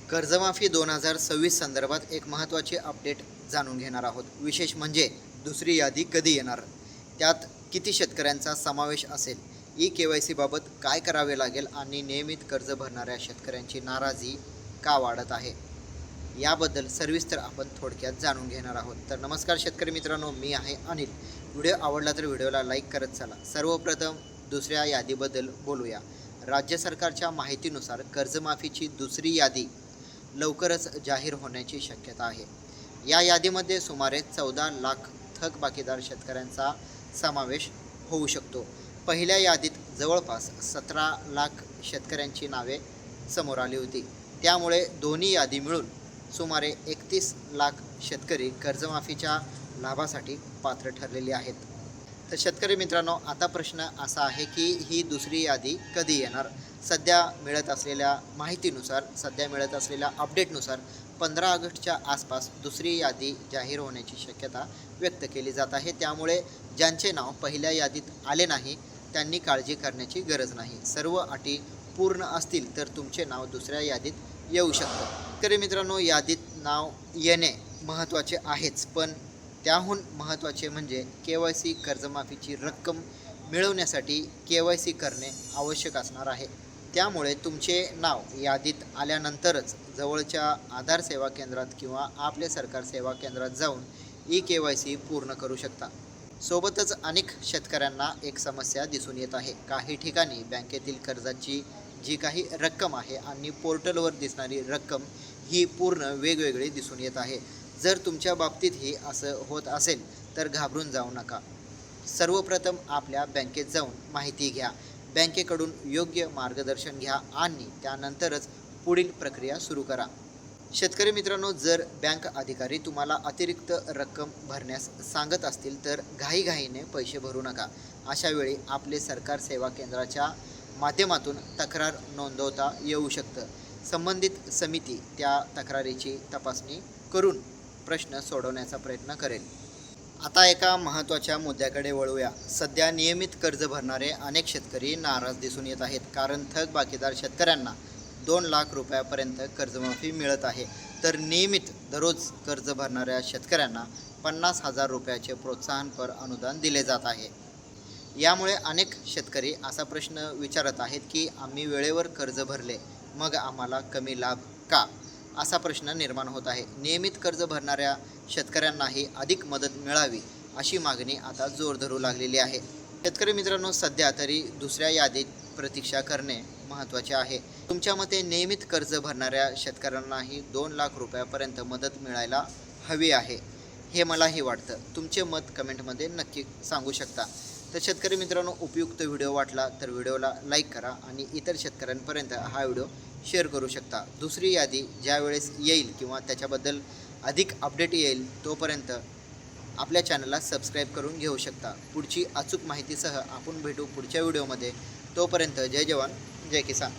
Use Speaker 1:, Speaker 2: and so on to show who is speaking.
Speaker 1: कर्जमाफी 2026 संदर्भात एक महत्त्वाची अपडेट जाणून घेणार आहोत। विशेष म्हणजे दुसरी यादी कधी येणार, त्यात किती शेतकऱ्यांचा समावेश असेल, ई-के-वाय-सी बाबत काय करावे लागेल आणि नियमित कर्ज भरणाऱ्या शेतकऱ्यांची नाराजी का वाढत आहे, याबद्दल सविस्तर आपण थोडक्यात जाणून घेणार आहोत। तर नमस्कार शेतकरी मित्रांनो, मी आहे अनिल। व्हिडिओ आवडला तर व्हिडिओला लाईक करत चला। सर्वप्रथम दुसऱ्या यादीबद्दल बोलूया। राज्य सरकारच्या माहितीनुसार कर्जमाफीची दुसरी यादी लवकरच जाहीर होण्याची शक्यता आहे। या यादीमध्ये सुमारे 14 लाख थकबाकीदार शेतकऱ्यांचा समावेश होऊ शकतो। पहिल्या यादीत जवळपास 17 लाख शेतकऱ्यांची नावे समोर आली होती। त्यामुळे दोन्ही यादी मिळून सुमारे 31 लाख शेतकरी कर्जमाफीच्या लाभासाठी पात्र ठरलेले आहेत। तर शेतकरी मित्रांनो, आता प्रश्न असा आहे की ही दुसरी यादी कधी येणार? सध्या मिळत असलेल्या माहितीनुसार, सध्या मिळत असलेल्या अपडेटनुसार 15 ऑगस्टच्या आसपास दुसरी यादी जाहीर होण्याची शक्यता व्यक्त केली जात आहे। त्यामुळे ज्यांचे नाव पहिल्या यादीत आले नाही त्यांनी काळजी करण्याची गरज नाही। सर्व अटी पूर्ण असतील तर तुमचे नाव दुसऱ्या यादीत येऊ शकतं। शेतकरी मित्रांनो, यादीत नाव येणे महत्त्वाचे आहेच, पण त्याहून महत्त्वाचे म्हणजे के-वाय-सी कर्जमाफीची रक्कम मिळवण्यासाठी के-वाय-सी करणे आवश्यक असणार आहे। त्यामुळे तुमचे नाव यादीत आल्यानंतरच जवळच्या आधार सेवा केंद्रात किंवा आपले सरकार सेवा केंद्रात जाऊन ई-के-वाय-सी पूर्ण करू शकता। सोबतच अनेक शेतकऱ्यांना एक समस्या दिसून येत आहे। काही ठिकाणी बँकेतील कर्जाची जी काही रक्कम आहे आणि पोर्टलवर दिसणारी रक्कम ही पूर्ण वेगवेगळी दिसून येत आहे। जर तुमच्या बाबतीतही असं होत असेल तर घाबरून जाऊ नका। सर्वप्रथम आपल्या बँकेत जाऊन माहिती घ्या, बँकेकडून योग्य मार्गदर्शन घ्या आणि त्यानंतरच पुढील प्रक्रिया सुरू करा। शेतकरी मित्रांनो, जर बँक अधिकारी तुम्हाला अतिरिक्त रक्कम भरण्यास सांगत असतील तर घाईघाईने पैसे भरू नका। अशा वेळी आपले सरकार सेवा केंद्राच्या माध्यमातून तक्रार नोंदवता येऊ शकतं। संबंधित समिती त्या तक्रारीची तपासणी करून प्रश्न सोडवण्याचा प्रयत्न करेल। आता एका महत्त्वाच्या मुद्द्याकडे वळूया। सध्या नियमित कर्ज भरणारे अनेक शेतकरी नाराज दिसून येत आहेत, कारण थकबाकीदार शेतकऱ्यांना 2 लाख रुपयापर्यंत कर्जमाफी मिळत आहे, तर नियमित दररोज कर्ज भरणाऱ्या शेतकऱ्यांना 50,000 रुपयाचे प्रोत्साहनपर अनुदान दिले जात आहे। यामुळे अनेक शेतकरी असा प्रश्न विचारत आहेत की आम्ही वेळेवर कर्ज भरले, मग आम्हाला कमी लाभ का, असा प्रश्न निर्माण होत आहे। नियमित कर्ज भरणाऱ्या शेतकऱ्यांनाही अधिक मदत मिळावी अशी मागणी आता जोर धरू लागलेली आहे। शेतकरी मित्रांनो, सध्या तरी दुसऱ्या यादीत प्रतीक्षा करणे महत्त्वाचे आहे। तुमच्या मते नियमित कर्ज भरणाऱ्या शेतकऱ्यांनाही 2 लाख रुपयापर्यंत मदत मिळायला हवी आहे, हे मलाही वाटतं। तुमचे मत कमेंटमध्ये नक्की सांगू शकता। तर शेतकरी मित्रांनो, उपयुक्त व्हिडिओ वाटला तर व्हिडिओला लाईक करा आणि इतर शेतकऱ्यांपर्यंत हा व्हिडिओ शेअर करू शकता। दुसरी यादी ज्यावेळेस येईल किंवा त्याच्याबद्दल अधिक अपडेट येईल तोपर्यंत आपल्या चॅनलला सबस्क्राईब करून घेऊ शकता। पुढची अचूक माहितीसह आपण भेटू पुढच्या व्हिडिओमध्ये। तोपर्यंत जय जवान जय किसान।